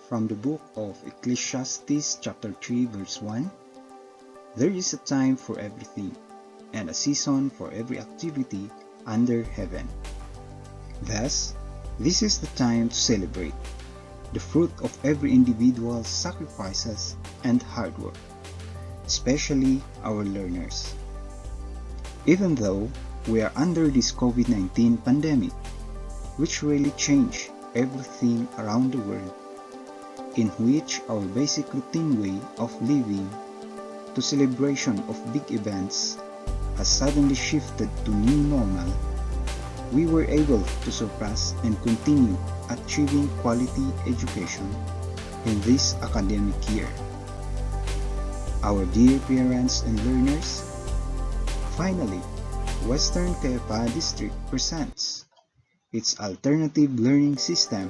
From the book of Ecclesiastes chapter 3 verse 1, there is a time for everything, and a season for every activity under heaven. Thus, this is the time to celebrate the fruit of every individual's sacrifices and hard work, especially our learners. Even though we are under this COVID-19 pandemic, which really changed everything around the world, in which our basic routine way of living to celebration of big events has suddenly shifted to new normal, we were able to surpass and continue achieving quality education in this academic year. Our dear parents and learners, finally, Western Kayapa District presents its alternative learning system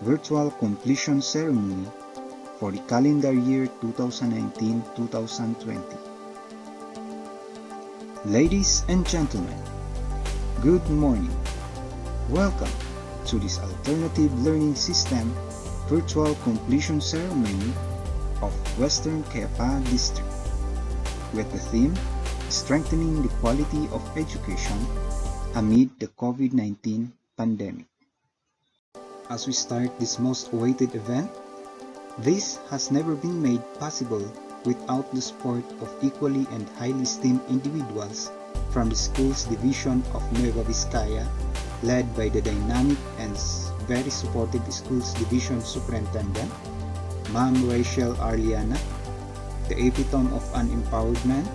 virtual completion ceremony for the calendar year 2019-2020. Ladies and gentlemen, good morning. Welcome to this alternative learning system virtual completion ceremony of Western Kayapa District with the theme Strengthening the Quality of Education amid the COVID-19 pandemic. As we start this most awaited event, this has never been made possible without the support of equally and highly esteemed individuals from the school's division of Nueva Vizcaya, led by the dynamic and very supportive school's division superintendent, Ma'am Rachel Arliana, the epitome of an empowered man,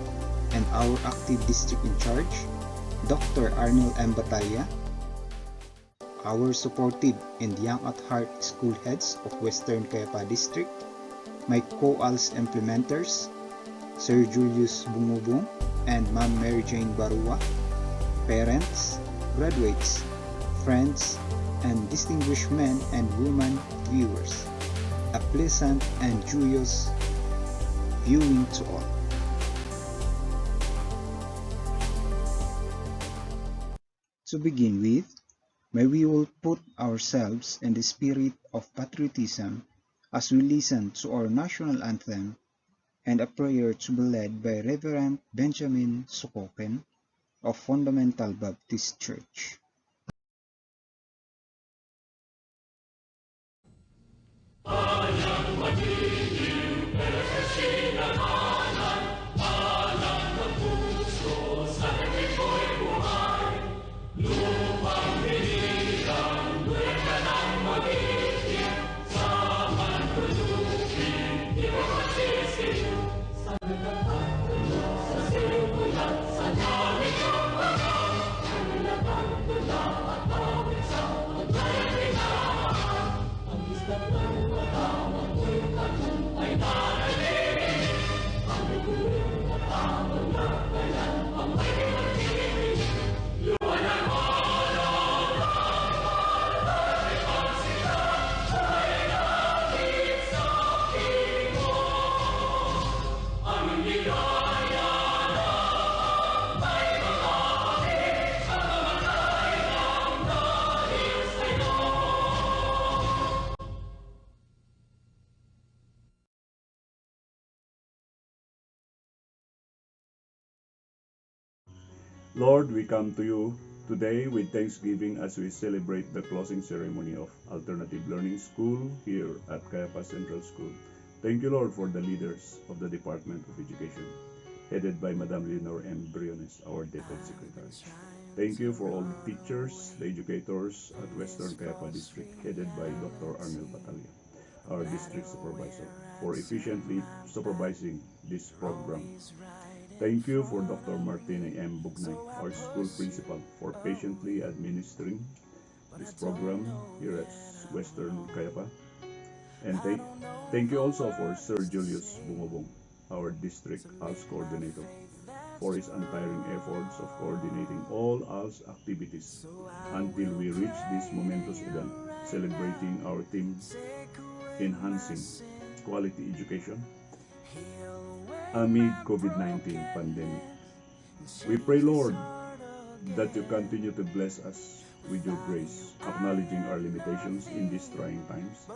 and our active district in charge, Dr. Arnold M. Batalla, our supportive and young at heart school heads of Western Kayapa District, my co-ALS implementers, Sir Julius Bungubong and Ma'am Mary Jane Barua, parents, graduates, friends, and distinguished men and women viewers. A pleasant and joyous viewing to all. To begin with, may we all put ourselves in the spirit of patriotism as we listen to our national anthem and a prayer to be led by Reverend Benjamin Sokoken of Fundamental Baptist Church. Lord, we come to you today with thanksgiving as we celebrate the closing ceremony of Alternative Learning School here at Kayapa Central School. Thank you, Lord, for the leaders of the Department of Education, headed by Madam Leonor M. Briones, our Deputy Secretary. Thank you for all the teachers, the educators at Western Kayapa District, headed by Dr. Arnel Batalla, our District Supervisor, for efficiently supervising this program. Thank you for Dr. Martina M. Bugnay, our school principal, for patiently administering this program here at Western Kayapa. And thank you also for Sir Julius Bungobong, our district ALS coordinator, for his untiring efforts of coordinating all ALS activities until we reach this momentous event, celebrating our theme, Enhancing Quality Education amid COVID-19 pandemic. We pray, Lord, that you continue to bless us with your grace, acknowledging our limitations in these trying times.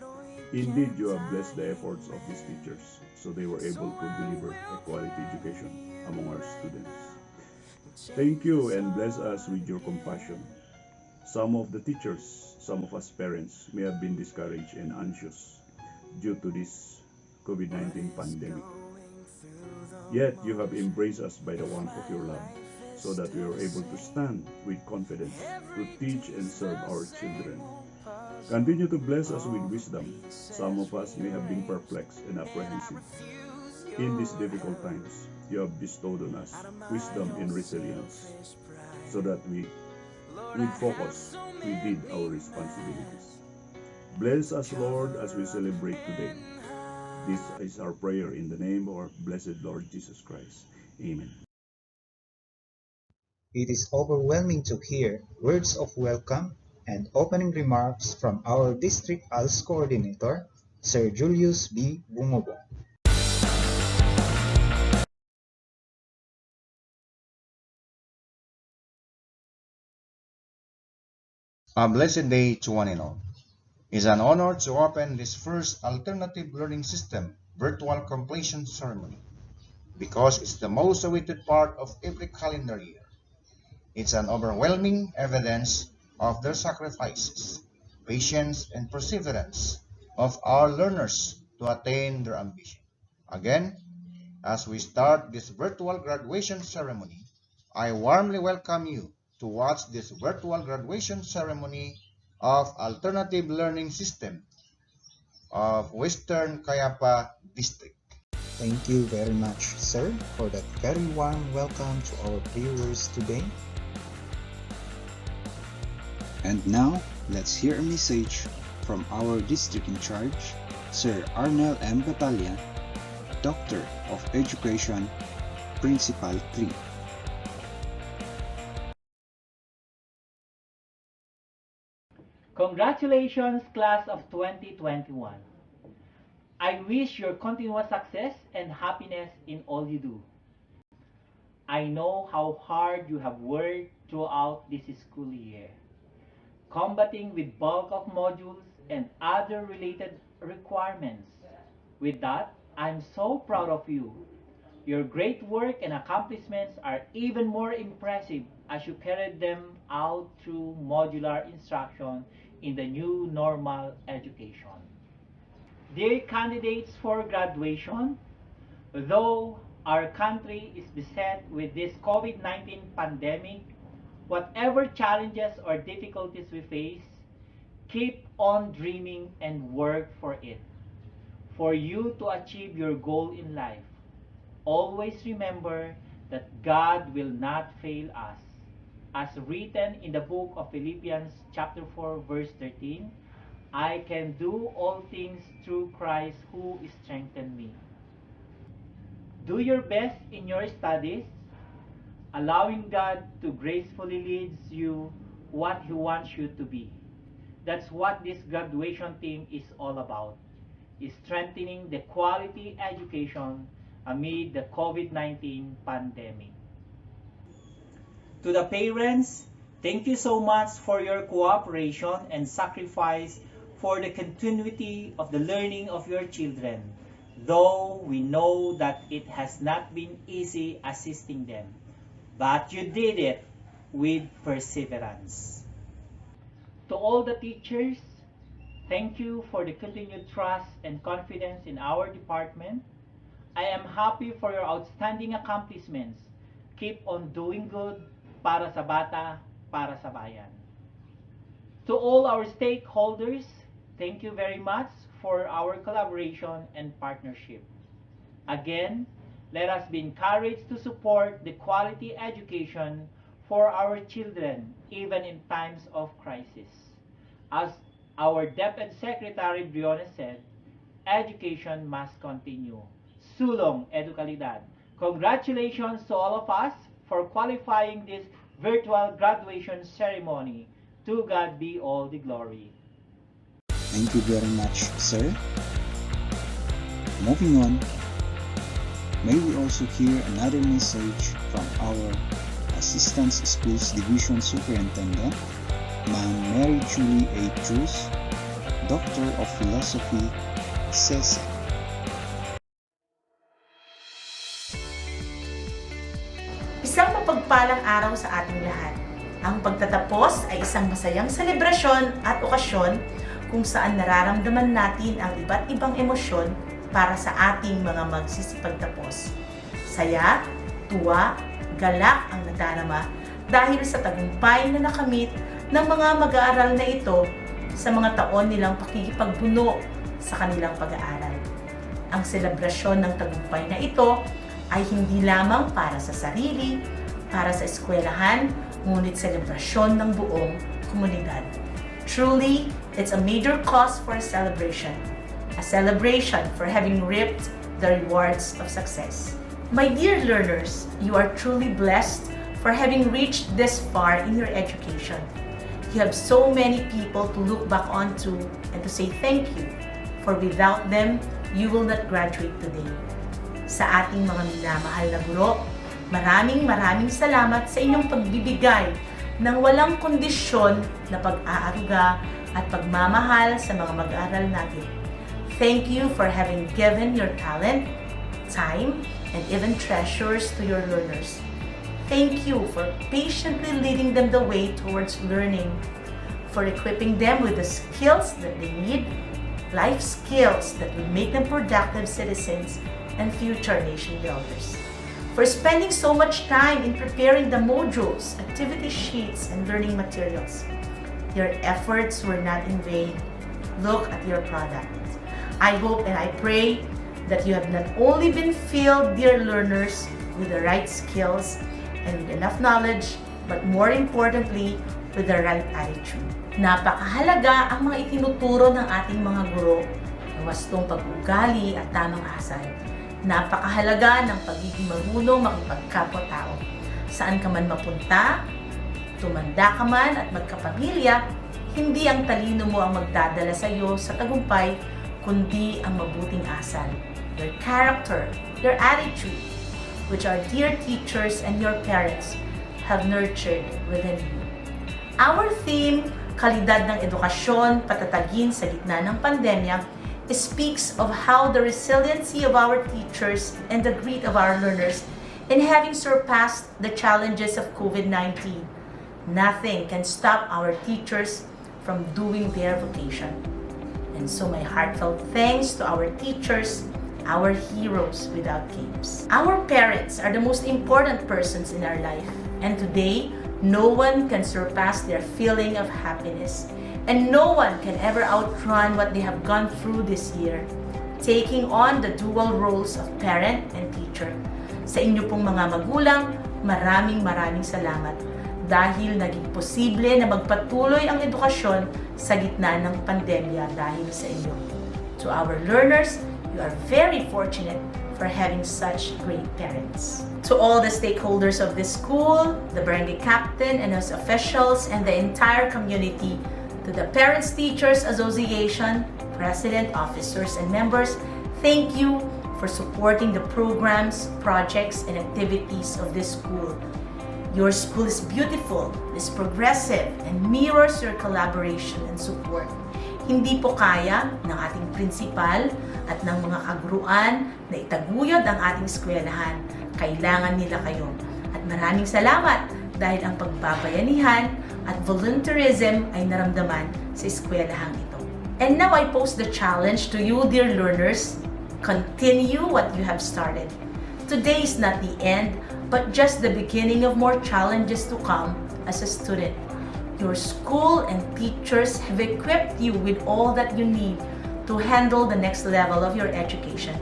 Indeed, you have blessed the efforts of these teachers, so they were able to deliver a quality education among our students. Thank you and bless us with your compassion. Some of the teachers, some of us parents may have been discouraged and anxious due to this COVID-19 pandemic. Yet you have embraced us by the warmth of your love, so that we are able to stand with confidence to teach and serve our children. Continue to bless us with wisdom. Some of us may have been perplexed and apprehensive. In these difficult times, you have bestowed on us wisdom and resilience, so that with focus, we did our responsibilities. Bless us, Lord, as we celebrate today. This is our prayer in the name of our blessed Lord Jesus Christ. Amen. It is overwhelming to hear words of welcome and opening remarks from our District ALS Coordinator, Sir Julius B. Bumobong. A blessed day to one and all. It is an honor to open this first alternative learning system virtual completion ceremony because it's the most awaited part of every calendar year. It's an overwhelming evidence of the sacrifices, patience, and perseverance of our learners to attain their ambition. Again, as we start this virtual graduation ceremony, I warmly welcome you to watch this virtual graduation ceremony of Alternative Learning System of Western Kayapa District. Thank you very much, sir, for that very warm welcome to our viewers today. And now, let's hear a message from our district in charge, Sir Arnel M. Batalya, Doctor of Education, Principal 3. Congratulations, class of 2021. I wish your continuous success and happiness in all you do. I know how hard you have worked throughout this school year, combating with bulk of modules and other related requirements. With that, I'm so proud of you. Your great work and accomplishments are even more impressive as you carried them out through modular instruction in the new normal education. Dear candidates for graduation, though our country is beset with this COVID-19 pandemic, whatever challenges or difficulties we face, keep on dreaming and work for it. For you to achieve your goal in life, always remember that God will not fail us. As written in the book of Philippians chapter 4 verse 13, I can do all things through Christ who strengthens me. Do your best in your studies, allowing God to gracefully lead you what He wants you to be. That's what this graduation team is all about, is strengthening the quality education amid the COVID-19 pandemic. To the parents, thank you so much for your cooperation and sacrifice for the continuity of the learning of your children, though we know that it has not been easy assisting them, but you did it with perseverance. To all the teachers, thank you for the continued trust and confidence in our department. I am happy for your outstanding accomplishments. Keep on doing good para sa bata, para sa bayan. To all our stakeholders, thank you very much for our collaboration and partnership. Again, let us be encouraged to support the quality education for our children even in times of crisis. As our DepEd Secretary Briones said, education must continue. Sulong Edukalidad. Congratulations to all of us for qualifying this virtual graduation ceremony. To God be all the glory. Thank you very much, sir. Moving on, may we also hear another message from our Assistant Schools Division Superintendent, Ma'am Mary Julie A. Cruz, Doctor of Philosophy, Cesar. Isang mapagpalang araw sa ating lahat. Ang pagtatapos ay isang masayang selebrasyon at okasyon kung saan nararamdaman natin ang iba't ibang emosyon para sa ating mga magsisipagtapos. Saya, tuwa, galak ang nadarama dahil sa tagumpay na nakamit ng mga mag-aaral na ito sa mga taon nilang pakikipagbuno sa kanilang pag-aaral. Ang selebrasyon ng tagumpay na ito ay hindi lamang para sa sarili, para sa eskwelahan, ngunit selebrasyon ng buong komunidad. Truly, it's a major cause for a celebration for having reaped the rewards of success. My dear learners, you are truly blessed for having reached this far in your education. You have so many people to look back onto and to say thank you, for without them, you will not graduate today. Sa ating mga minamahal na guro, maraming salamat sa inyong pagbibigay ng walang kondisyon na pag-aaruga at pagmamahal sa mga mag-aaral natin. Thank you for having given your talent, time, and even treasures to your learners. Thank you for patiently leading them the way towards learning, for equipping them with the skills that they need, life skills that will make them productive citizens and future nation builders. For spending so much time in preparing the modules, activity sheets, and learning materials. Your efforts were not in vain. Look at your product. I hope and I pray that you have not only been filled, dear learners, with the right skills and with enough knowledge, but more importantly, with the right attitude. Napakahalaga ang mga itinuturo ng ating mga guro, ang wastong pag-ugali at tamang asal. Napakahalaga ng pagiging marunong makipagkapwa-tao. Saan ka man mapunta, tumanda ka man at magkapamilya, hindi ang talino mo ang magdadala sa iyo sa tagumpay, kundi ang mabuting asal, your character, your attitude, which our dear teachers and your parents have nurtured within you. Our theme, Kalidad ng Edukasyon, Patatagin sa Gitna ng Pandemya, speaks of how the resiliency of our teachers and the grit of our learners in having surpassed the challenges of COVID-19. Nothing can stop our teachers from doing their vocation. And so my heartfelt thanks to our teachers, our heroes without capes. Our parents are the most important persons in our life, and today, no one can surpass their feeling of happiness, and no one can ever outrun what they have gone through this year, taking on the dual roles of parent and teacher. Sa inyo pong mga magulang, maraming salamat dahil naging posible na magpatuloy ang edukasyon sa gitna ng pandemya dahil sa inyo. To our learners, you are very fortunate for having such great parents. To all the stakeholders of this school, the barangay captain and his officials, and the entire community, to the Parents Teachers Association, president, officers, and members, thank you for supporting the programs, projects, and activities of this school. Your school is beautiful, is progressive, and mirrors your collaboration and support. Hindi po kaya ng ating principal at ng mga kaguruan na itaguyod ang ating eskwelahan. Kailangan nila kayo. At maraming salamat dahil ang pagbabayanihan at volunteerism ay naramdaman sa eskwelahang ito. And now I pose the challenge to you, dear learners. Continue what you have started. Today is not the end, but just the beginning of more challenges to come as a student. Your school and teachers have equipped you with all that you need to handle the next level of your education.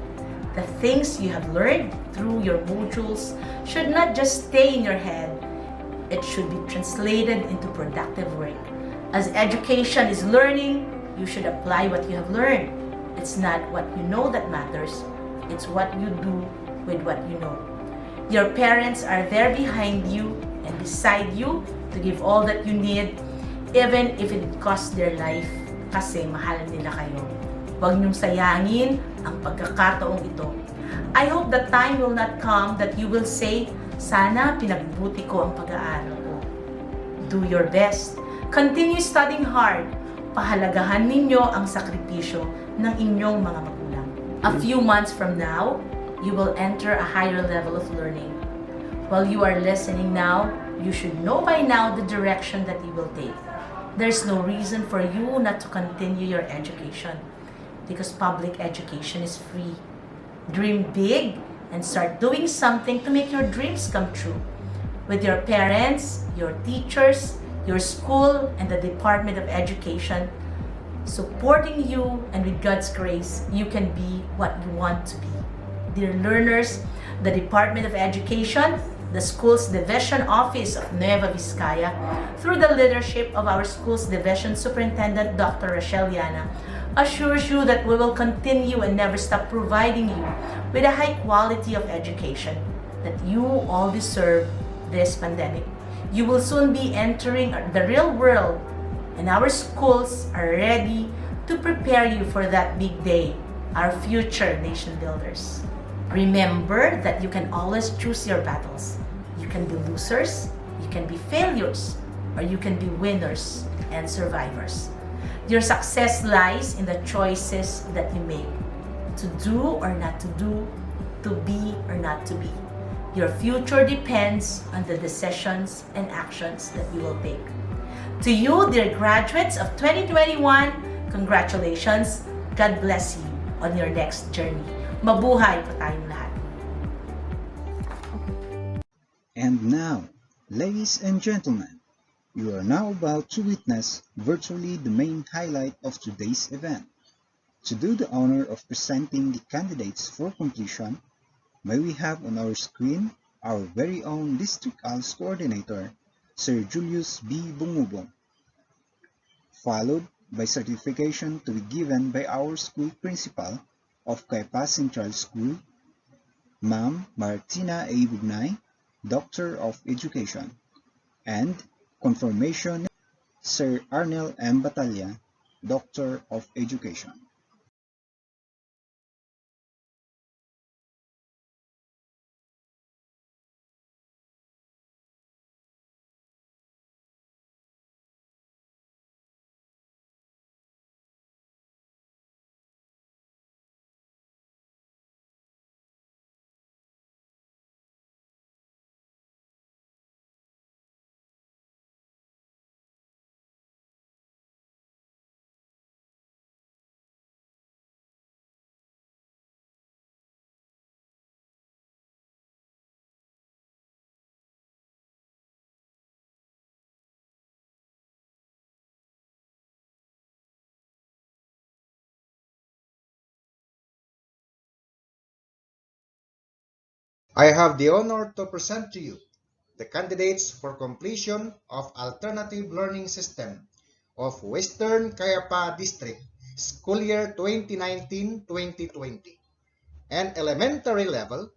The things you have learned through your modules should not just stay in your head. It should be translated into productive work. As education is learning, you should apply what you have learned. It's not what you know that matters. It's what you do with what you know. Your parents are there behind you and beside you to give all that you need, even if it costs their life, kasi mahal nila kayo. Huwag niyong sayangin ang pagkakataong ito. I hope the time will not come that you will say, sana pinagbuti ko ang pag-aaral ko. Do your best. Continue studying hard. Pahalagahan ninyo ang sakripisyo ng inyong mga magulang. A few months from now, you will enter a higher level of learning. While you are listening now, you should know by now the direction that you will take. There's no reason for you not to continue your education because public education is free. Dream big and start doing something to make your dreams come true. With your parents, your teachers, your school, and the Department of Education supporting you, and with God's grace, you can be what you want to be. Dear learners, the Department of Education, the school's division office of Nueva Vizcaya, through the leadership of our school's division superintendent, Dr. Rochelle Yana, assures you that we will continue and never stop providing you with a high quality of education that you all deserve this pandemic. You will soon be entering the real world, and our schools are ready to prepare you for that big day, our future nation builders. Remember that you can always choose your battles. You can be losers, you can be failures, or you can be winners and survivors. Your success lies in the choices that you make, to do or not to do, to be or not to be. Your future depends on the decisions and actions that you will take. To you, dear graduates of 2021, congratulations. God bless you on your next journey. Mabuhay po tayong lahat. And now, ladies and gentlemen, you are now about to witness virtually the main highlight of today's event. To do the honor of presenting the candidates for completion, may we have on our screen our very own District ALS Coordinator, Sir Julius B. Bungubong, followed by certification to be given by our school principal of Kayapa Central School, Ma'am Martina A. Bugnay, Doctor of Education, and confirmation Sir Arnel M. Batalla, Doctor of Education. I have the honor to present to you the candidates for completion of Alternative Learning System of Western Kayapa District, school year 2019-2020. And elementary level,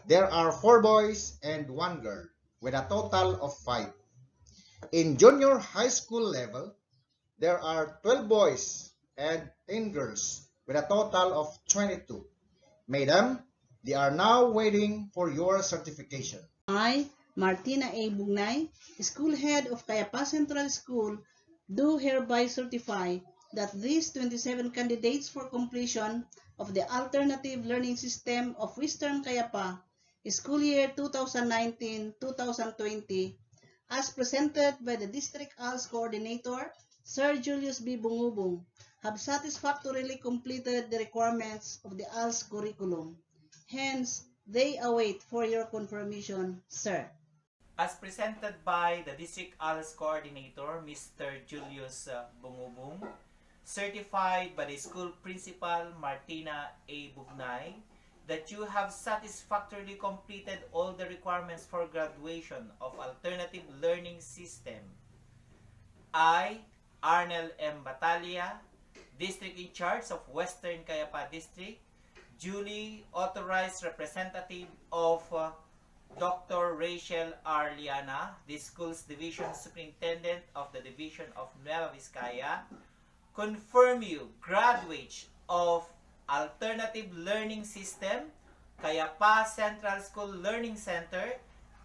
there are 4 boys and 1 girl, with a total of 5. In junior high school level, there are 12 boys and 10 girls, with a total of 22. Madam, they are now waiting for your certification. I, Martina A. Bugnay, School Head of Kayapa Central School, do hereby certify that these 27 candidates for completion of the Alternative Learning System of Western Kayapa, school year 2019-2020, as presented by the District ALS Coordinator, Sir Julius B. Bungubong, have satisfactorily completed the requirements of the ALS curriculum. Hence, they await for your confirmation, sir. As presented by the District ALS Coordinator, Mr. Julius Bungubong, certified by the school principal, Martina A. Bugnay, that you have satisfactorily completed all the requirements for graduation of Alternative Learning System. I, Arnel M. Batalla, District in charge of Western Kayapa District, duly authorized representative of Dr. Rachel R. Liana, the school's division superintendent of the division of Nueva Vizcaya, confirm you graduates of Alternative Learning System, Kayapa Central School Learning Center,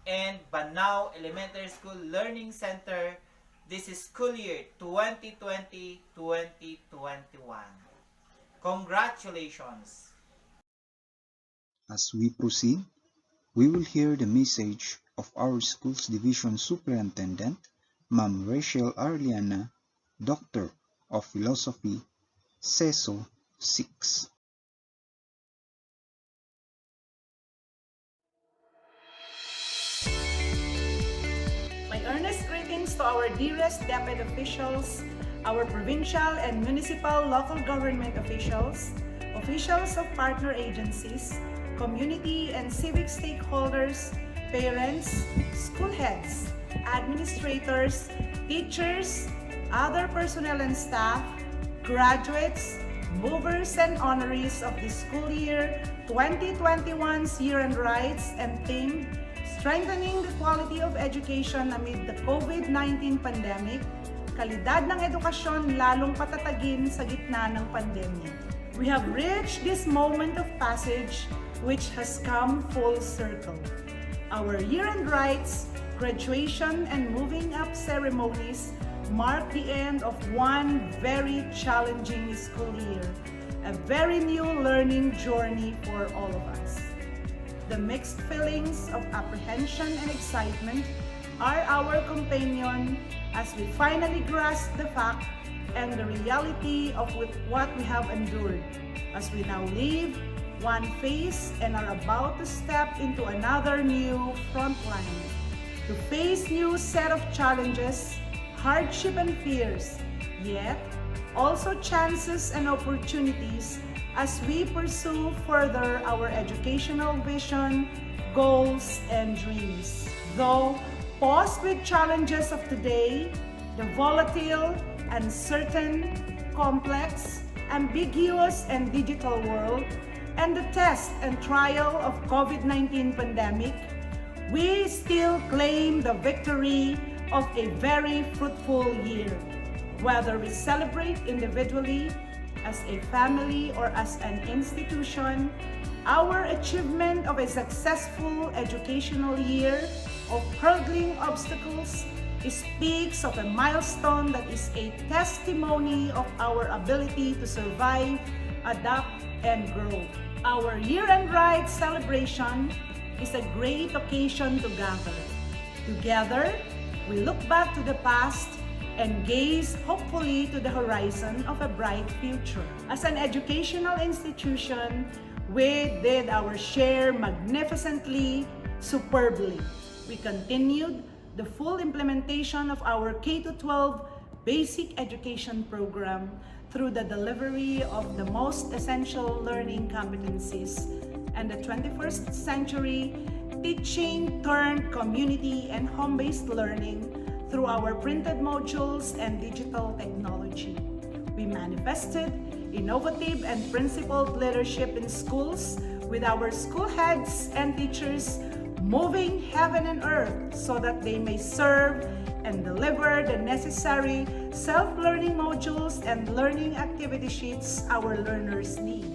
and Banao Elementary School Learning Center, This is school year 2020-2021. Congratulations! As we proceed, we will hear the message of our school's division superintendent, Ma'am Rachel Arliana, Doctor of Philosophy, CESO 6. My earnest greetings to our dearest DepEd officials, our provincial and municipal local government officials, officials of partner agencies, community and civic stakeholders, parents, school heads, administrators, teachers, other personnel and staff, graduates, movers and honorees of the school year 2021's Year-End Rights and theme, Strengthening the Quality of Education Amid the COVID-19 Pandemic, kalidad ng edukasyon lalong patatagin sa gitna ng pandemya. We have reached this moment of passage which has come full circle. Our year-end rights, graduation, and moving up ceremonies mark the end of one very challenging school year, a very new learning journey for all of us. The mixed feelings of apprehension and excitement are our companion as we finally grasp the fact and the reality of what we have endured, as we now leave one phase and are about to step into another new front line, to face new set of challenges, hardship and fears, yet also chances and opportunities as we pursue further our educational vision, goals, and dreams. Though posed with challenges of today, the volatile, uncertain, complex, ambiguous, and digital world, and the test and trial of COVID-19 pandemic, we still claim the victory of a very fruitful year. Whether we celebrate individually, as a family, or as an institution, our achievement of a successful educational year of hurdling obstacles speaks of a milestone that is a testimony of our ability to survive, adapt, and grow. Our year-end rights celebration is a great occasion to gather. Together, we look back to the past and gaze hopefully to the horizon of a bright future. As an educational institution, we did our share magnificently, superbly. We continued the full implementation of our K-12 basic education program through the delivery of the most essential learning competencies and the 21st century teaching turned community and home-based learning through our printed modules and digital technology. We manifested innovative and principled leadership in schools with our school heads and teachers moving heaven and earth so that they may serve and deliver the necessary self-learning modules and learning activity sheets our learners need.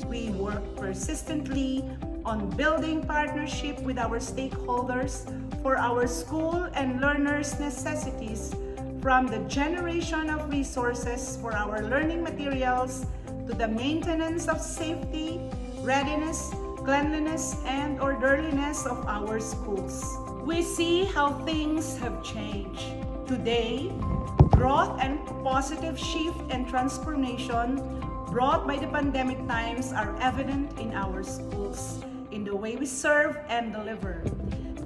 We work persistently on building partnership with our stakeholders for our school and learners' necessities, from the generation of resources for our learning materials to the maintenance of safety, readiness, cleanliness, and orderliness of our schools. We see how things have changed. Today, growth and positive shift and transformation brought by the pandemic times are evident in our schools, in the way we serve and deliver.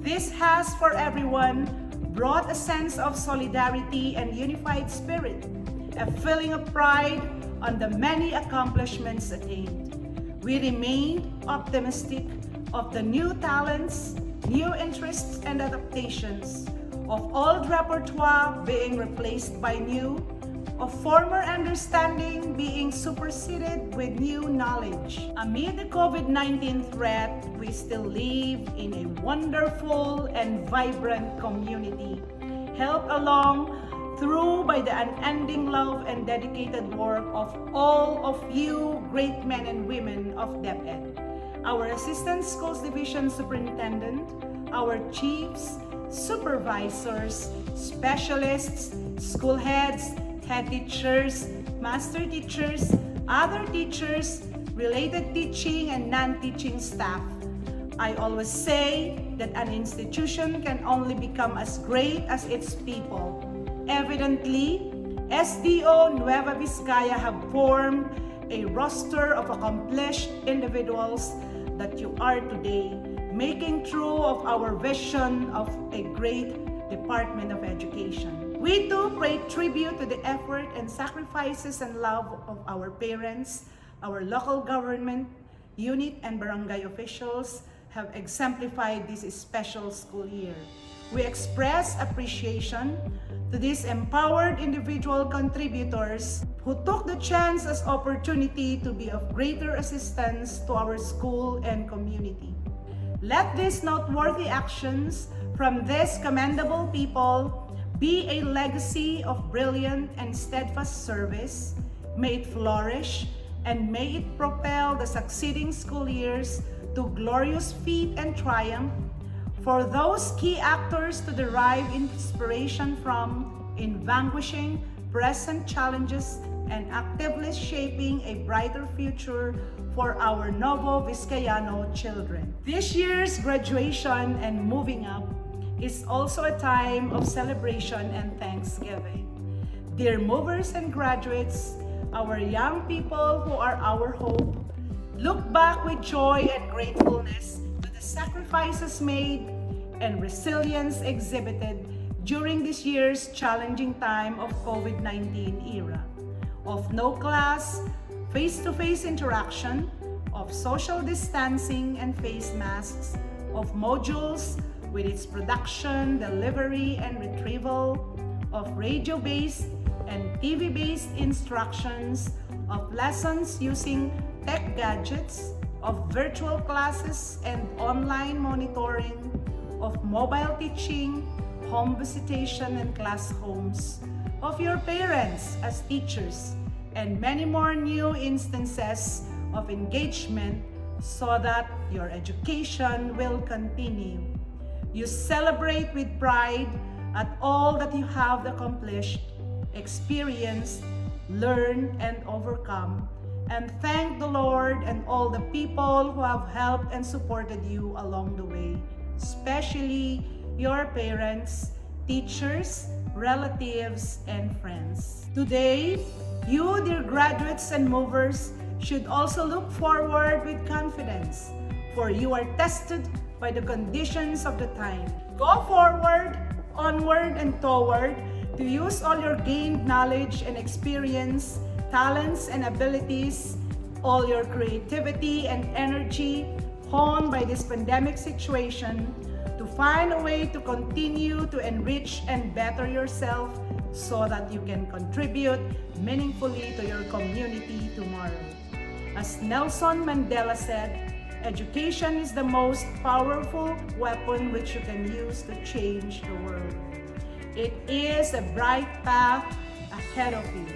This has, for everyone, brought a sense of solidarity and unified spirit, a feeling of pride on the many accomplishments attained. We remain optimistic of the new talents, new interests, and adaptations, of old repertoire being replaced by new, of former understanding being superseded with new knowledge. Amid the COVID-19 threat, we still live in a wonderful and vibrant community, helped along through by the unending love and dedicated work of all of you great men and women of DepEd. Our Assistant Schools Division Superintendent, our chiefs, supervisors, specialists, school heads, head teachers, master teachers, other teachers, related teaching and non-teaching staff. I always say that an institution can only become as great as its people. Evidently, SDO Nueva Vizcaya have formed a roster of accomplished individuals that you are today, making true of our vision of a great Department of Education. We too pay tribute to the effort and sacrifices and love of our parents, our local government, unit and barangay officials have exemplified this special school year. We express appreciation to these empowered individual contributors who took the chance as opportunity to be of greater assistance to our school and community. Let these noteworthy actions from these commendable people be a legacy of brilliant and steadfast service. May it flourish and may it propel the succeeding school years to glorious feat and triumph. For those key actors to derive inspiration from in vanquishing present challenges and actively shaping a brighter future for our Novo Vizcayano children. This year's graduation and moving up is also a time of celebration and thanksgiving. Dear movers and graduates, our young people who are our hope, look back with joy and gratefulness to the sacrifices made and resilience exhibited during this year's challenging time of COVID-19 era, of no class, face-to-face interaction, of social distancing and face masks, of modules with its production, delivery, and retrieval, of radio-based and TV-based instructions, of lessons using tech gadgets, of virtual classes and online monitoring, of mobile teaching, home visitation and class homes, of your parents as teachers, and many more new instances of engagement so that your education will continue. You celebrate with pride at all that you have accomplished, experienced, learned, and overcome, and thank the Lord and all the people who have helped and supported you along the way, especially your parents, teachers, relatives, and friends. Today, you, dear graduates and movers, should also look forward with confidence, for you are tested by the conditions of the time. Go forward, onward, and toward to use all your gained knowledge and experience, talents and abilities, all your creativity and energy honed by this pandemic situation to find a way to continue to enrich and better yourself so that you can contribute meaningfully to your community tomorrow. As Nelson Mandela said, education is the most powerful weapon which you can use to change the world. It is a bright path ahead of you.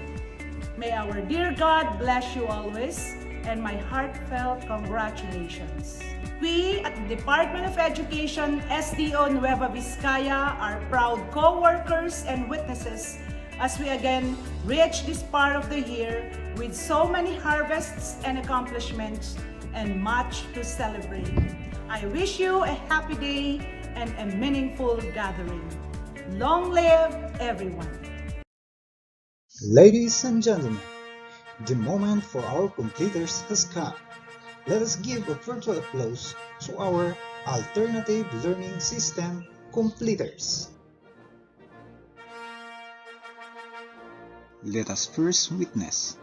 May our dear God bless you always, and my heartfelt congratulations. We at the Department of Education, SDO Nueva Vizcaya, are proud co-workers and witnesses as we again reach this part of the year with so many harvests and accomplishments and much to celebrate. I wish you a happy day and a meaningful gathering. Long live everyone! Ladies and gentlemen, the moment for our completers has come. Let us give a virtual applause to our Alternative Learning System completers. Let us first witness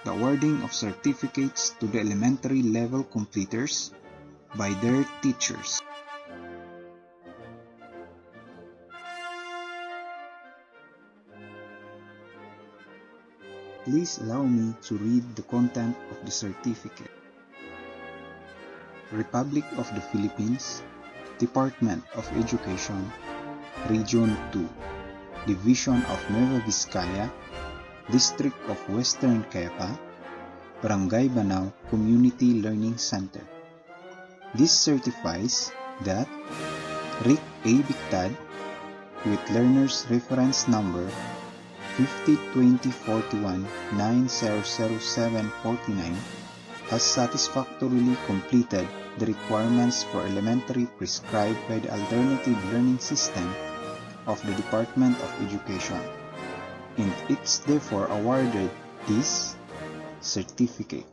the awarding of certificates to the elementary level completers by their teachers. Please allow me to read the content of the certificate. Republic of the Philippines, Department of Education, Region 2, Division of Nueva Vizcaya, District of Western Kayapa, Barangay Banao Community Learning Center. This certifies that Rick A. Bictad with learner's reference number 502041900749 has satisfactorily completed the requirements for elementary prescribed by the Alternative Learning System of the Department of Education, and it's therefore awarded this certificate.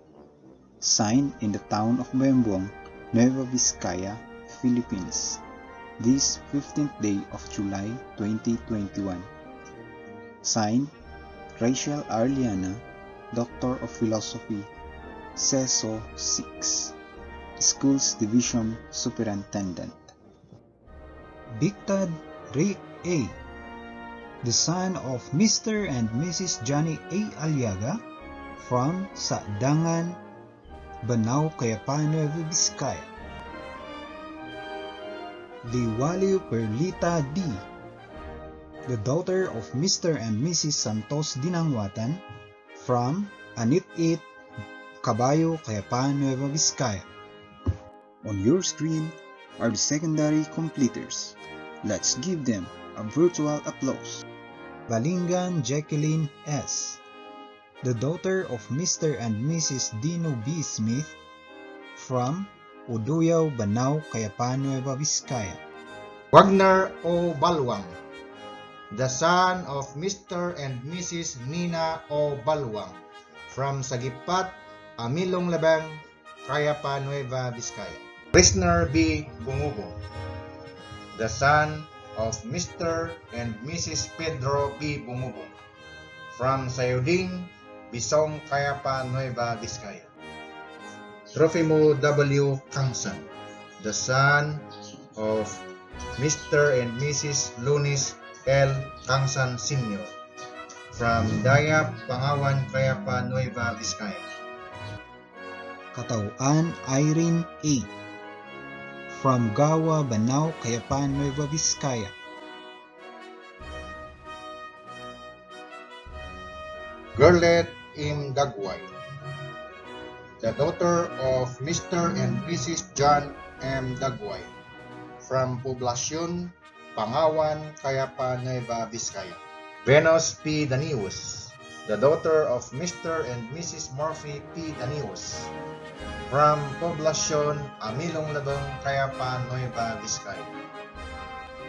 Signed in the town of Buembuang, Nueva Vizcaya, Philippines, this 15th day of July 2021. Signed, Rachel Arliana, Doctor of Philosophy, CESO 6, Schools Division Superintendent. Bictad Rick A., the son of Mr. and Mrs. Johnny A. Aliaga from Sadangan, Banao, Kayapa, Nueva Vizcaya. Liwaliw Perlita D., the daughter of Mr. and Mrs. Santos Dinangwatan from Anit-It, Caballo, Kayapa, Nueva Vizcaya. On your screen are the secondary completers. Let's give them a virtual applause. Balingan Jacqueline S., the daughter of Mr. and Mrs. Dino B. Smith from Uduyaw, Banao, Kayapa, Nueva Vizcaya. Wagner O. Balwang, the son of Mr. and Mrs. Nina O. Balwang from Sagipat, Amilong Labang, Kayapa, Nueva Vizcaya. Prisner B. Bungubong, the son of Mr. and Mrs. Pedro B. Bungubong from Sayuding, Bisong, Kayapa, Nueva Vizcaya. Trofimo W. Kangsan, the son of Mr. and Mrs. Lunis L. Kangsan Sr. from Dayap, Pangawan, Kayapa, Nueva Vizcaya. Katauan Irene A., from Gawa, Banao, Kayapa, Nueva Vizcaya. Gerlet M. Dagway, the daughter of Mr. and Mrs. John M. Dagway from Poblacion, Pangawan, Kayapa, Nueva Vizcaya. Venus P. Danius, the daughter of Mr. and Mrs. Murphy P. Danius from Poblacion, Amilong Labang, Kayapa, Nueva Vizcaya.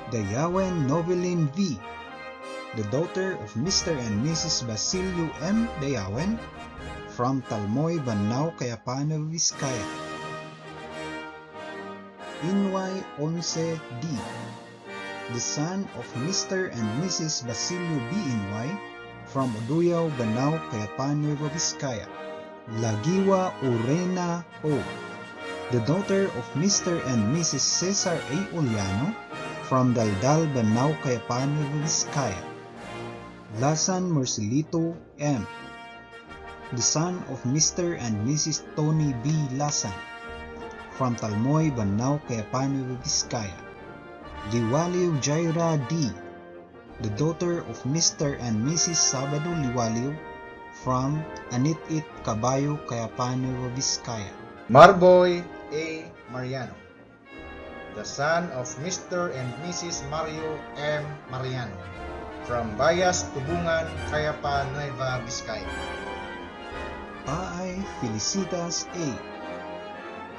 Dayawen Novelin V., the daughter of Mr. and Mrs. Basilio M. Dayawen from Talmoy, Banao, Kayapa, Nueva Vizcaya. Inway Once D., the son of Mr. and Mrs. Basilio B. Inway from Uduyaw, Banao, Kayapa, Nueva Vizcaya. Lagiwa Urena O., the daughter of Mr. and Mrs. Cesar A. Oliano from Daldal, Banao, Kayapa, Nueva Vizcaya. Lasan Marcelito M., the son of Mr. and Mrs. Tony B. Lasan from Talmoy, Banao, Kayapa, Nueva Vizcaya. Liwaliw Jaira D., the daughter of Mr. and Mrs. Sabado Liwaliw from Anit-It, Caballo, Kayapa, Nueva Vizcaya. Marboy A. Mariano, the son of Mr. and Mrs. Mario M. Mariano from Bayas, Tubungan, Kayapa, Nueva Vizcaya. Paay Felicitas A.,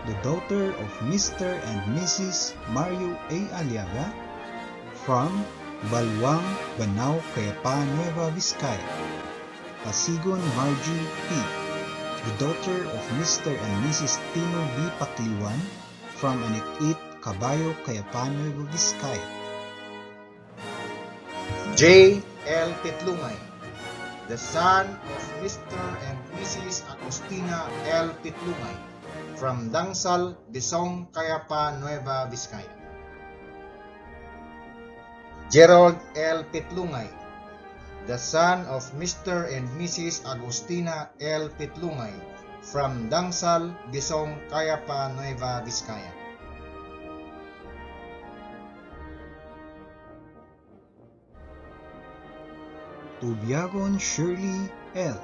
the daughter of Mr. and Mrs. Mario A. Aliaga from Balwang, Banao, Kayapa, Nueva Vizcaya. Pasigon Margie P., the daughter of Mr. and Mrs. Tino B. Pakliwan from Anit-It, Caballo, Kayapa, Nueva Vizcaya. J. L. Titlumay, the son of Mr. and Mrs. Agustina L. Titlumay from Dangsal, Bisong, Kayapa, Nueva Vizcaya. Gerald L. Pitlungay, the son of Mr. and Mrs. Agustina L. Pitlungay from Dangsal, Bisong, Kayapa, Nueva Vizcaya. Tubiagon Shirley L.,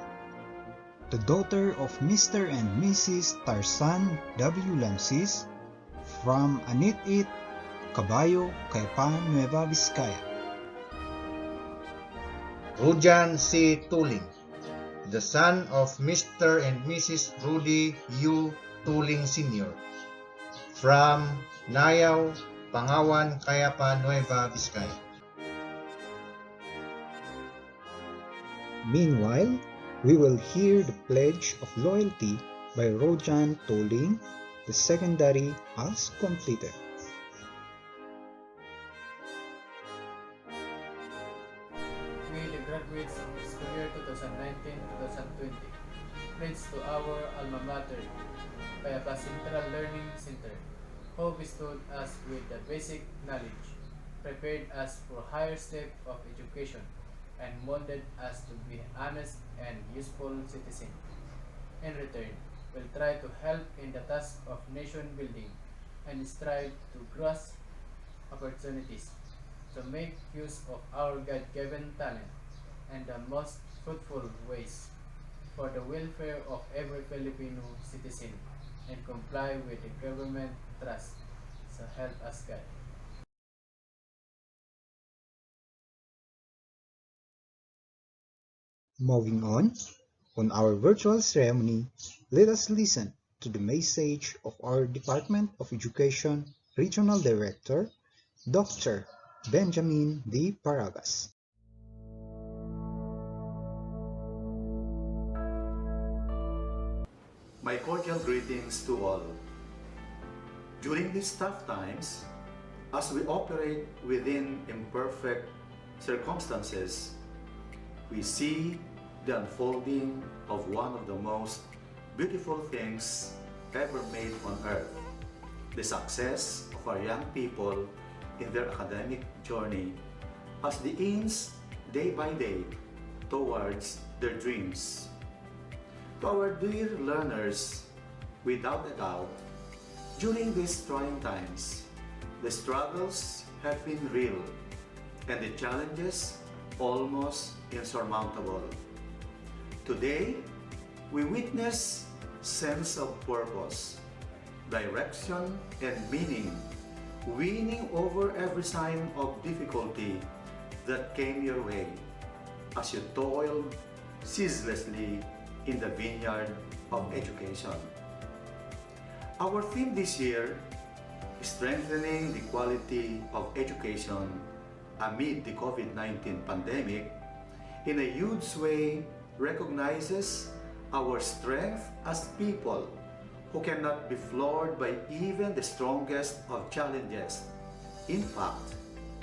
the daughter of Mr. and Mrs. Tarzan W. Lansis from Anit-It, Caballo, Kayapa, Nueva Vizcaya. Rujan C. Tuling, the son of Mr. and Mrs. Rudy U. Tuling Sr. from Nayao, Pangawan, Kayapa, Nueva Vizcaya. Meanwhile, we will hear the Pledge of Loyalty by Rojan Toling. The secondary has completed. We, the graduates of the school year 2019-2020, pledge to our alma mater, Kayapa Central Learning Center, who bestowed us with the basic knowledge, prepared us for higher step of education, and molded us to be honest and useful citizens. In return, we'll try to help in the task of nation building and strive to grasp opportunities to make use of our God-given talent and the most fruitful ways for the welfare of every Filipino citizen and comply with the government trust. So help us God. Moving on our virtual ceremony, let us listen to the message of our Department of Education Regional Director, Dr. Benjamin D. Paragas. My cordial greetings to all. During these tough times, as we operate within imperfect circumstances, we see the unfolding of one of the most beautiful things ever made on earth, the success of our young people in their academic journey as they inch day by day towards their dreams. To our dear learners, without a doubt, during these trying times, the struggles have been real and the challenges almost insurmountable. Today, we witness sense of purpose, direction, and meaning winning over every sign of difficulty that came your way as you toiled ceaselessly in the vineyard of education. Our theme this year is strengthening the quality of education amid the COVID-19 pandemic in a huge way recognizes our strength as people who cannot be floored by even the strongest of challenges. In fact,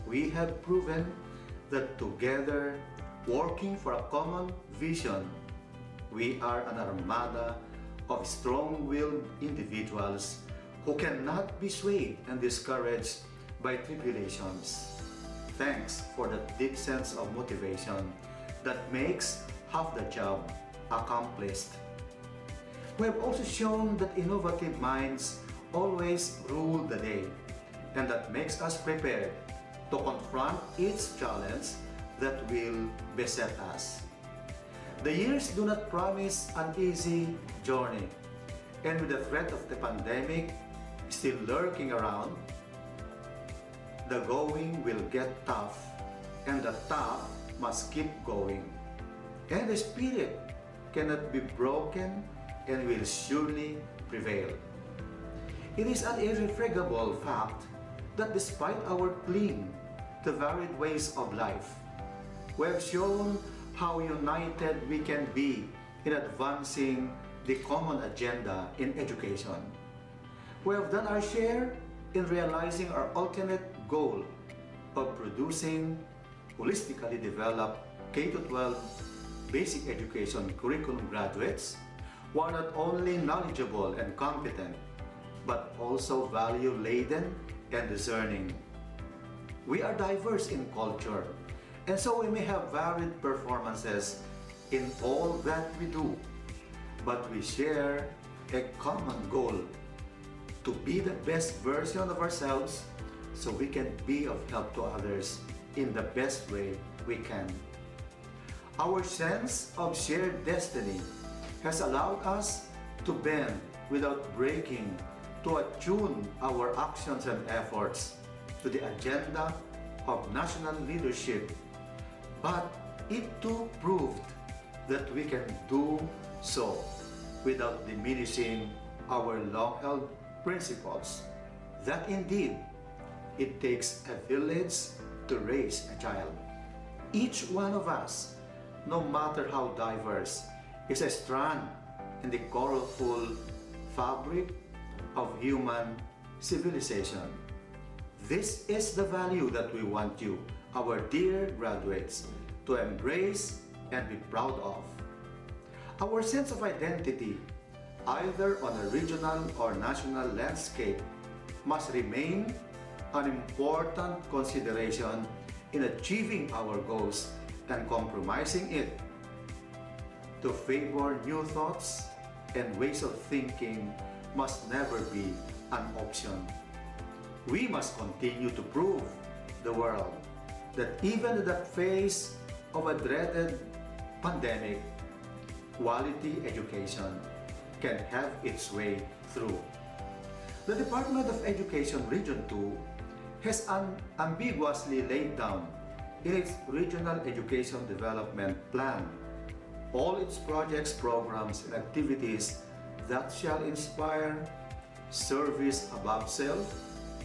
we have proven that together, working for a common vision, we are an armada of strong-willed individuals who cannot be swayed and discouraged by tribulations. Thanks for that deep sense of motivation that makes half the job accomplished. We have also shown that innovative minds always rule the day, and that makes us prepared to confront each challenge that will beset us. The years do not promise an easy journey, and with the threat of the pandemic still lurking around, the going will get tough, and the tough must keep going. And the spirit cannot be broken and will surely prevail. It is an irrefragable fact that despite our cling to varied ways of life, we have shown how united we can be in advancing the common agenda in education. We have done our share in realizing our ultimate goal of producing holistically developed K-12 basic education curriculum graduates who are not only knowledgeable and competent, but also value-laden and discerning. We are diverse in culture, and so we may have varied performances in all that we do, but we share a common goal: to be the best version of ourselves so we can be of help to others in the best way we can. Our sense of shared destiny has allowed us to bend without breaking, to attune our actions and efforts to the agenda of national leadership, but it too proved that we can do so without diminishing our long-held principles that indeed it takes a village to raise a child. Each one of us, no matter how diverse, is a strand in the colorful fabric of human civilization. This is the value that we want you, our dear graduates, to embrace and be proud of. Our sense of identity, either on a regional or national landscape, must remain an important consideration in achieving our goals and compromising it to favor new thoughts and ways of thinking must never be an option. We must continue to prove the world that even in the face of a dreaded pandemic, quality education can have its way through. The Department of Education Region 2 has unambiguously laid down in its Regional Education Development Plan all its projects, programs, and activities that shall inspire service above self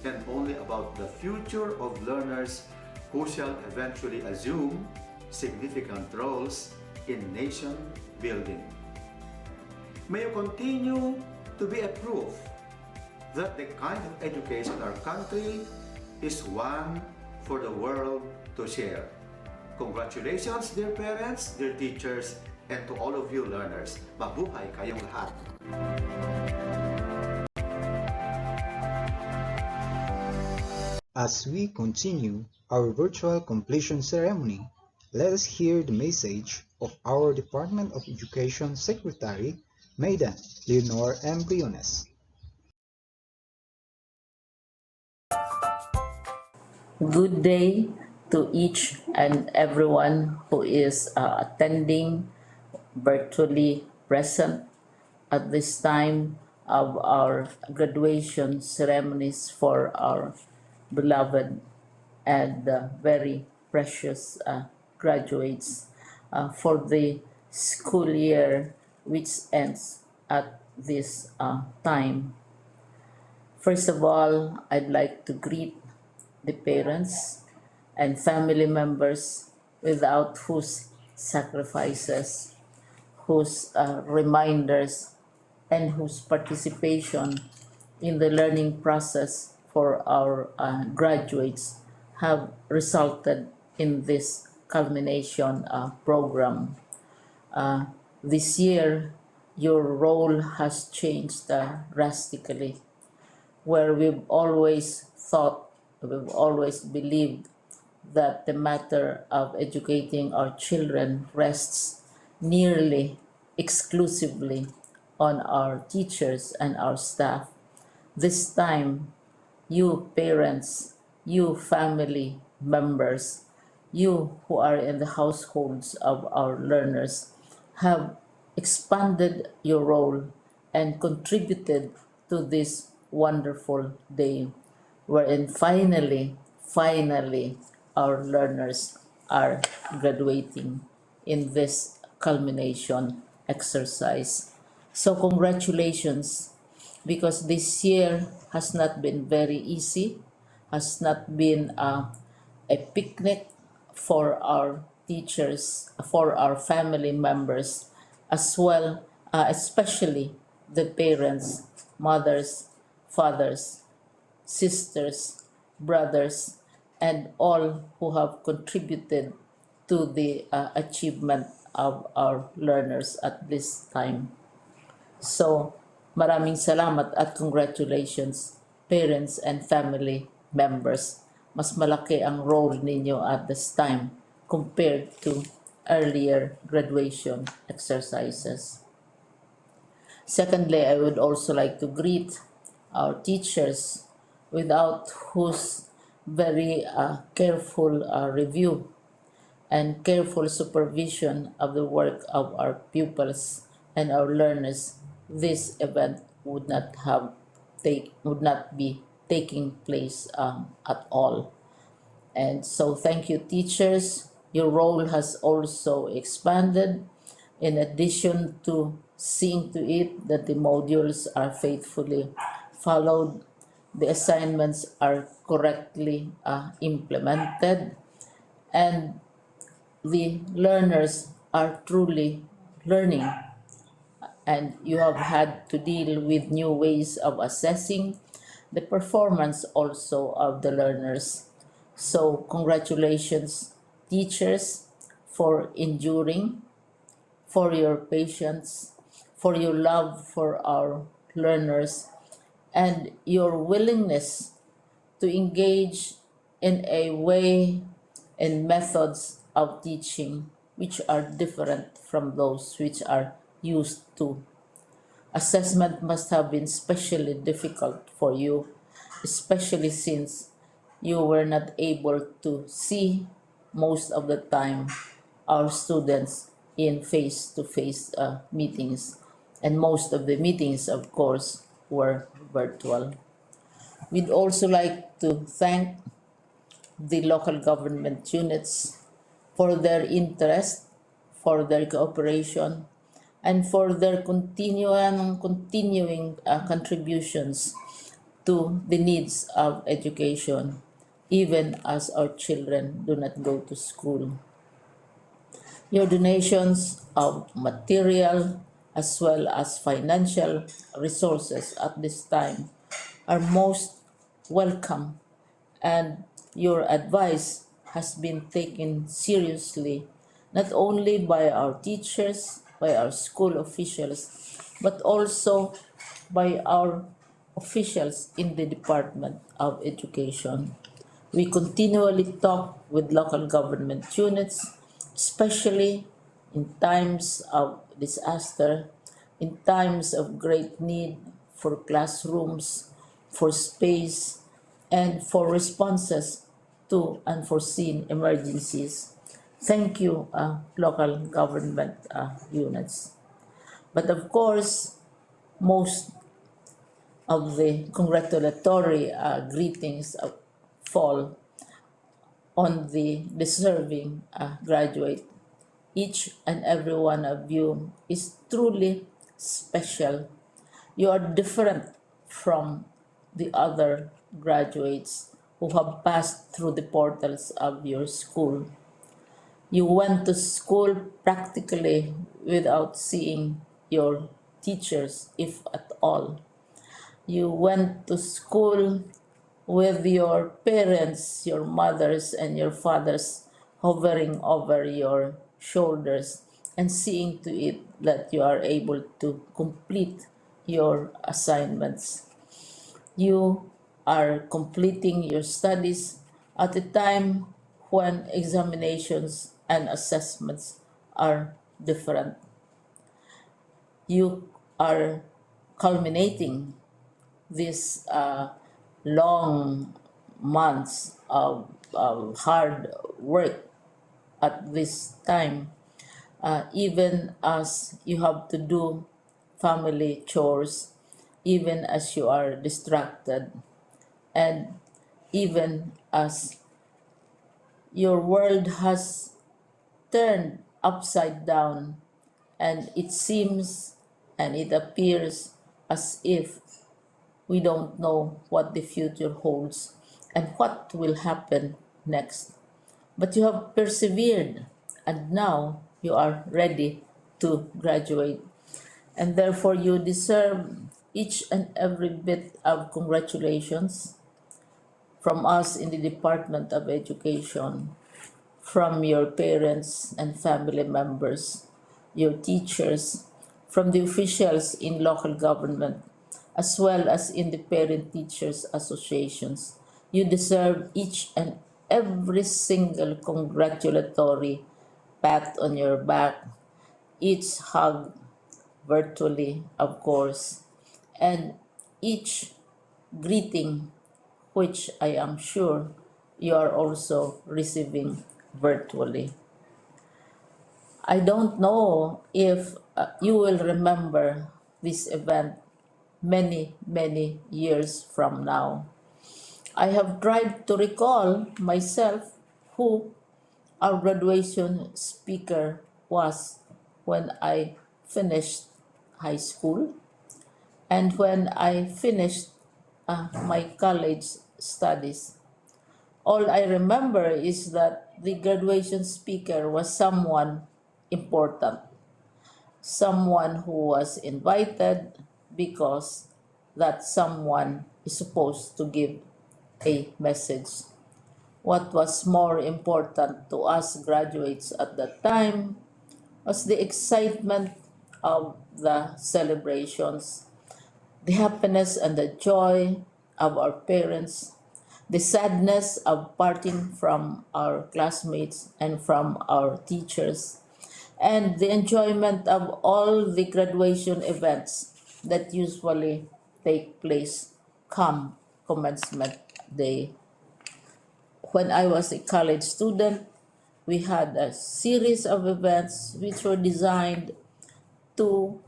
and only about the future of learners who shall eventually assume significant roles in nation building. May you continue to be a proof that the kind of education our country is one for the world to share. Congratulations, dear parents, dear teachers, and to all of you learners. Mabuhay kayong lahat! As we continue our virtual completion ceremony, let us hear the message of our Department of Education Secretary, Madam Leonor M. Briones. Good day to each and everyone who is attending virtually present at this time of our graduation ceremonies for our beloved and very precious graduates for the school year which ends at this time. First of all, I'd like to greet the parents and family members without whose sacrifices, whose reminders, and whose participation in the learning process for our graduates have resulted in this culmination program. This year, your role has changed drastically, where we've always believed that the matter of educating our children rests nearly exclusively on our teachers and our staff. This time, you parents, you family members, you who are in the households of our learners have expanded your role and contributed to this wonderful day wherein finally our learners are graduating in this culmination exercise. So congratulations, because this year has not been very easy, has not been a picnic for our teachers, for our family members, as well, especially the parents, mothers, fathers, sisters, brothers, and all who have contributed to the achievement of our learners at this time. So, maraming salamat at congratulations, parents and family members. Mas malaki ang role ninyo at this time compared to earlier graduation exercises. Secondly, I would also like to greet our teachers, without whose very careful review and careful supervision of the work of our pupils and our learners, this event would not be taking place at all. And so, thank you, teachers. Your role has also expanded. In addition to seeing to it that the modules are faithfully followed, the assignments are correctly implemented, and the learners are truly learning, and you have had to deal with new ways of assessing the performance also of the learners. So, congratulations, teachers, for enduring, for your patience, for your love for our learners, and your willingness to engage in a way and methods of teaching which are different from those which are used to. Assessment must have been especially difficult for you, especially since you were not able to see most of the time our students in face to face meetings, and most of the meetings, of course, were virtual. We'd also like to thank the local government units for their interest, for their cooperation, and for their continuing contributions to the needs of education, even as our children do not go to school. Your donations of material as well as financial resources at this time are most welcome, and your advice has been taken seriously not only by our teachers, by our school officials, but also by our officials in the Department of Education. We continually talk with local government units, especially in times of disaster, in times of great need for classrooms, for space, and for responses to unforeseen emergencies. Thank you, local government units. But of course, most of the congratulatory greetings fall on the deserving graduate. Each and every one of you is truly special. You are different from the other graduates who have passed through the portals of your school. You went to school practically without seeing your teachers, if at all. You went to school with your parents, your mothers, and your fathers hovering over your shoulders and seeing to it that you are able to complete your assignments. You are completing your studies at a time when examinations and assessments are different. You are culminating these long months of hard work at this time, even as you have to do family chores, even as you are distracted, and even as your world has turned upside down, and it seems and it appears as if we don't know what the future holds and what will happen next. But you have persevered, and now you are ready to graduate. And therefore, you deserve each and every bit of congratulations from us in the Department of Education, from your parents and family members, your teachers, from the officials in local government, as well as in the parent teachers associations. You deserve each and every single congratulatory pat on your back, each hug virtually, of course, and each greeting, which I am sure you are also receiving virtually. I don't know if you will remember this event many, many years from now. I have tried to recall myself who our graduation speaker was when I finished high school and when I finished my college studies. All I remember is that the graduation speaker was someone important, someone who was invited because that someone is supposed to give a message. What was more important to us graduates at that time was the excitement of the celebrations, the happiness and the joy of our parents, the sadness of parting from our classmates and from our teachers, and the enjoyment of all the graduation events that usually take place come commencement day. When I was a college student, we had a series of events which were designed to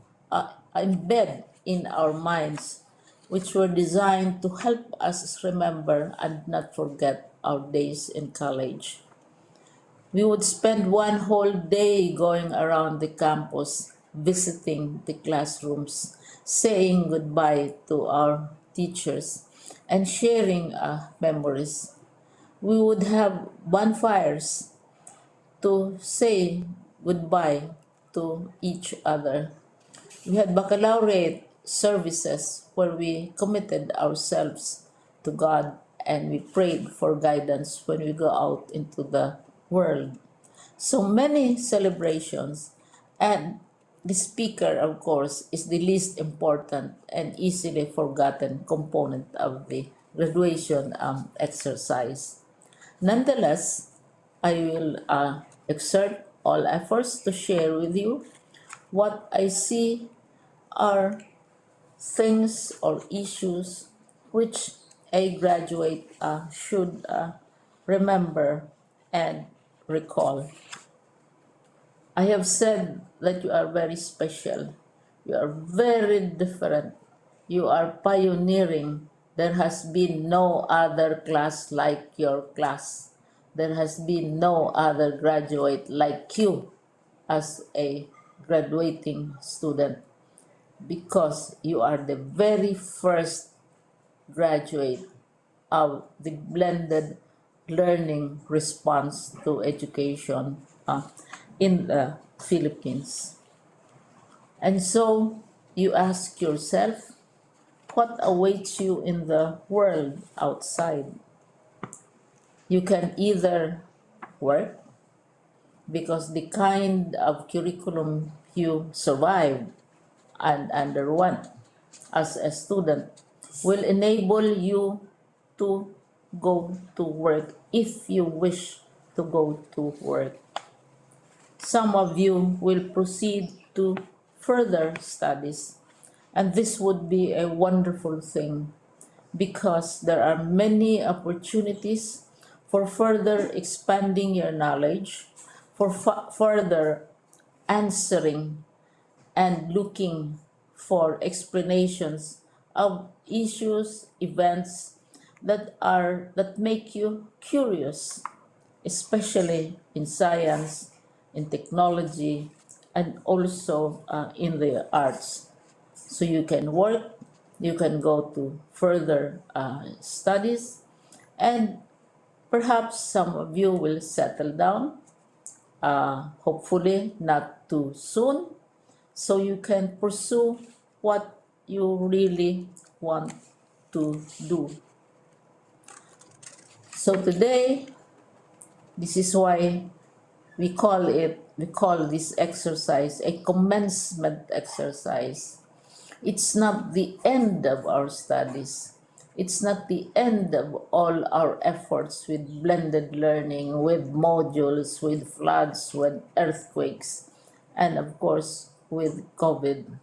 embed in our minds, which were designed to help us remember and not forget our days in college. We would spend one whole day going around the campus, visiting the classrooms, saying goodbye to our teachers, and sharing memories. We would have bonfires to say goodbye to each other. We had baccalaureate services where we committed ourselves to God and we prayed for guidance when we go out into the world. So many celebrations, and the speaker, of course, is the least important and easily forgotten component of the graduation exercise. Nonetheless, I will exert all efforts to share with you what I see are things or issues which a graduate should remember and recall. I have said that you are very special. You are very different. You are pioneering. There has been no other class like your class. There has been no other graduate like you as a graduating student because you are the very first graduate of the blended learning response to education in the Philippines. And so you ask yourself, what awaits you in the world outside? You can either work because the kind of curriculum you survived and underwent as a student will enable you to go to work if you wish to go to work. Some of you will proceed to further studies, and this would be a wonderful thing because there are many opportunities for further expanding your knowledge, for further answering and looking for explanations of issues, events that make you curious, especially in science, in technology, and also in the arts. So you can work, you can go to further studies, and perhaps some of you will settle down, hopefully not too soon, so you can pursue what you really want to do. So today, this is why we call this exercise a commencement exercise. It's not the end of our studies. It's not the end of all our efforts with blended learning, with modules, with floods, with earthquakes, and of course with COVID.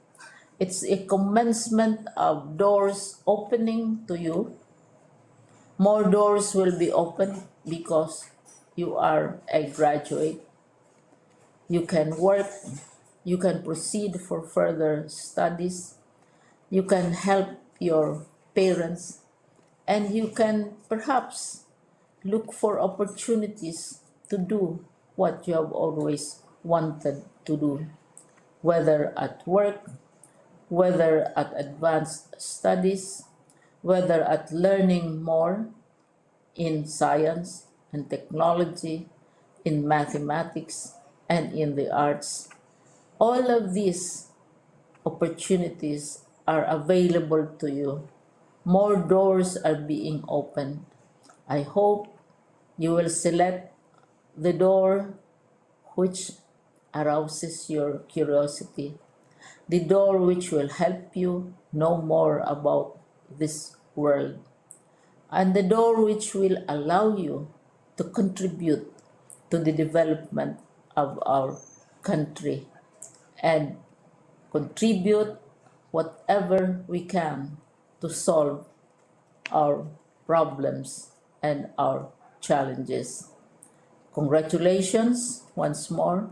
It's a commencement of doors opening to you. More doors will be opened because you are a graduate. You can work, you can proceed for further studies, you can help your parents, and you can perhaps look for opportunities to do what you have always wanted to do, whether at work, whether at advanced studies, whether at learning more in science and technology, in mathematics, and in the arts. All of these opportunities are available to you. More doors are being opened. I hope you will select the door which arouses your curiosity, the door which will help you know more about this world, and the door which will allow you to contribute to the development of our country and contribute whatever we can to solve our problems and our challenges. Congratulations once more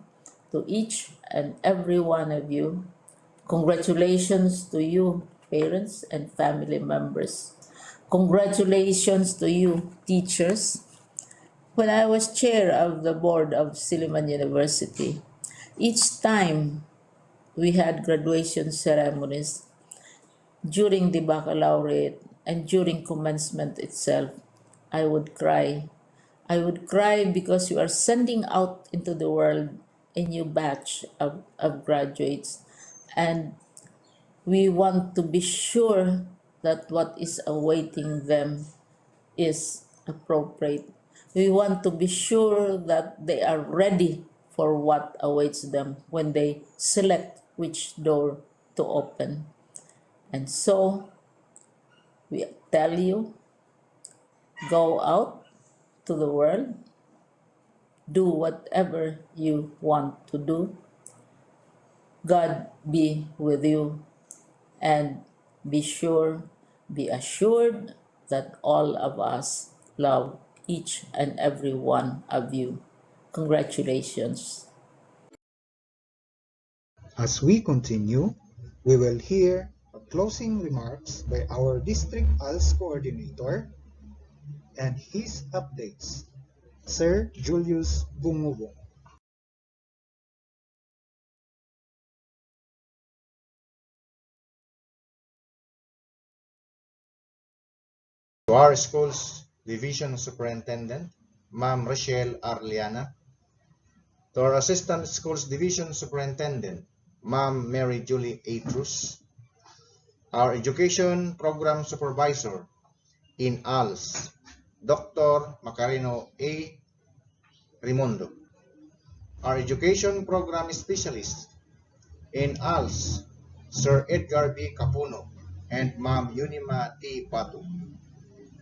to each and every one of you. Congratulations to you, parents and family members. Congratulations to you, teachers. When I was chair of the board of Silliman University, each time we had graduation ceremonies during the baccalaureate and during commencement itself, I would cry. I would cry because you are sending out into the world a new batch of graduates, and we want to be sure that what is awaiting them is appropriate. We want to be sure that they are ready for what awaits them when they select which door to open. And so we tell you, go out to the world, do whatever you want to do. God be with you, and be sure, be assured that all of us love each and every one of you. Congratulations. As we continue, we will hear closing remarks by our District ALS Coordinator and his updates, Sir Julius Bungubong. To our school's Division Superintendent, Ma'am Rachel Arliana. To our Assistant Schools Division Superintendent, Ma'am Mary Julie Atrus. Our Education Program Supervisor in ALS, Dr. Macarino A. Rimondo. Our Education Program Specialist in ALS, Sir Edgar B. Capuno and Ma'am Yunima T. Patu.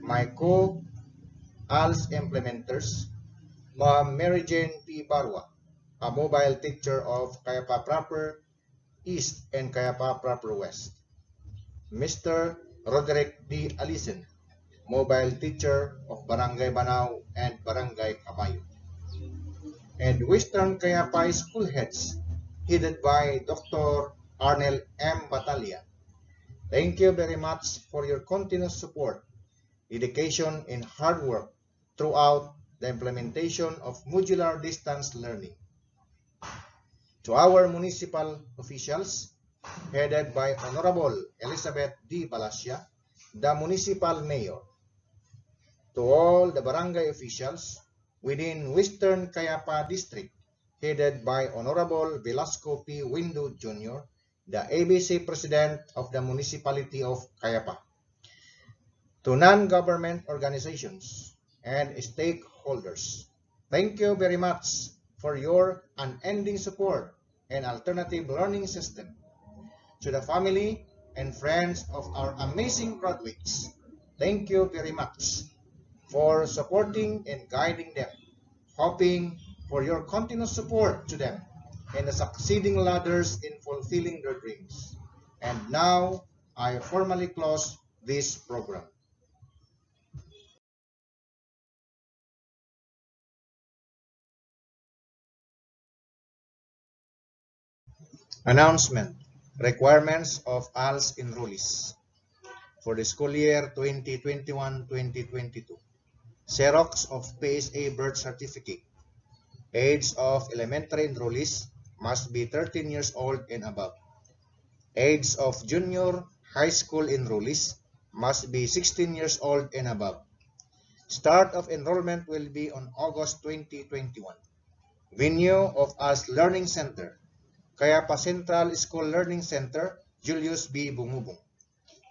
My co-ALS implementers, Ma'am Mary Jane P. Barwa, a mobile teacher of Kayapa Proper East and Kayapa Proper West. Mr. Roderick D. Alisen, mobile teacher of Barangay Banao and Barangay Cabayo. And Western Kayapa School Heads, headed by Dr. Arnel M. Batalia. Thank you very much for your continuous support, dedication, and hard work throughout the implementation of modular distance learning. To our municipal officials, headed by Honorable Elizabeth D. Balasia, the municipal mayor. To all the barangay officials within Western Kayapa District, headed by Honorable Velasco P. Windu Jr., the ABC President of the Municipality of Kayapa. To non-government organizations and stakeholders, thank you very much for your unending support and alternative learning system. To the family and friends of our amazing graduates, thank you very much for supporting and guiding them, hoping for your continuous support to them in the succeeding ladders in fulfilling their dreams. And now, I formally close this program. Announcement. Requirements of ALS enrollees. for the school year 2021-2022. Xerox of PSA birth certificate. Age of elementary enrollees must be 13 years old and above. Age of junior high school enrollees must be 16 years old and above. Start of enrollment will be on August 2021. Venue of AS Learning Center, Kayapa Central School Learning Center, Julius B. Bungubong.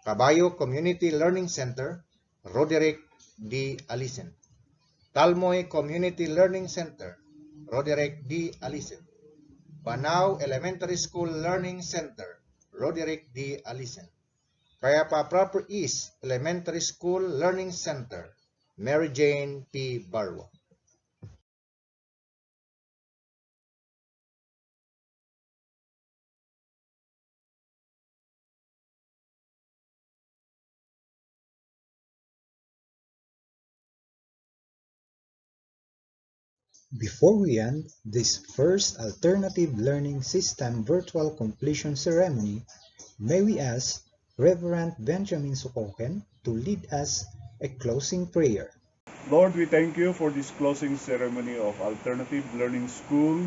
Caballo Community Learning Center, Roderick D. Alisen. Talmoy Community Learning Center, Roderick D. Alisen. Banao Elementary School Learning Center, Roderick D. Alisen. Kayapa Proper East Elementary School Learning Center, Mary Jane P. Barwa. Before we end this first alternative learning system virtual completion ceremony, may we ask Reverend Benjamin Sukoken to lead us a closing prayer. Lord, we thank you for this closing ceremony of Alternative Learning School.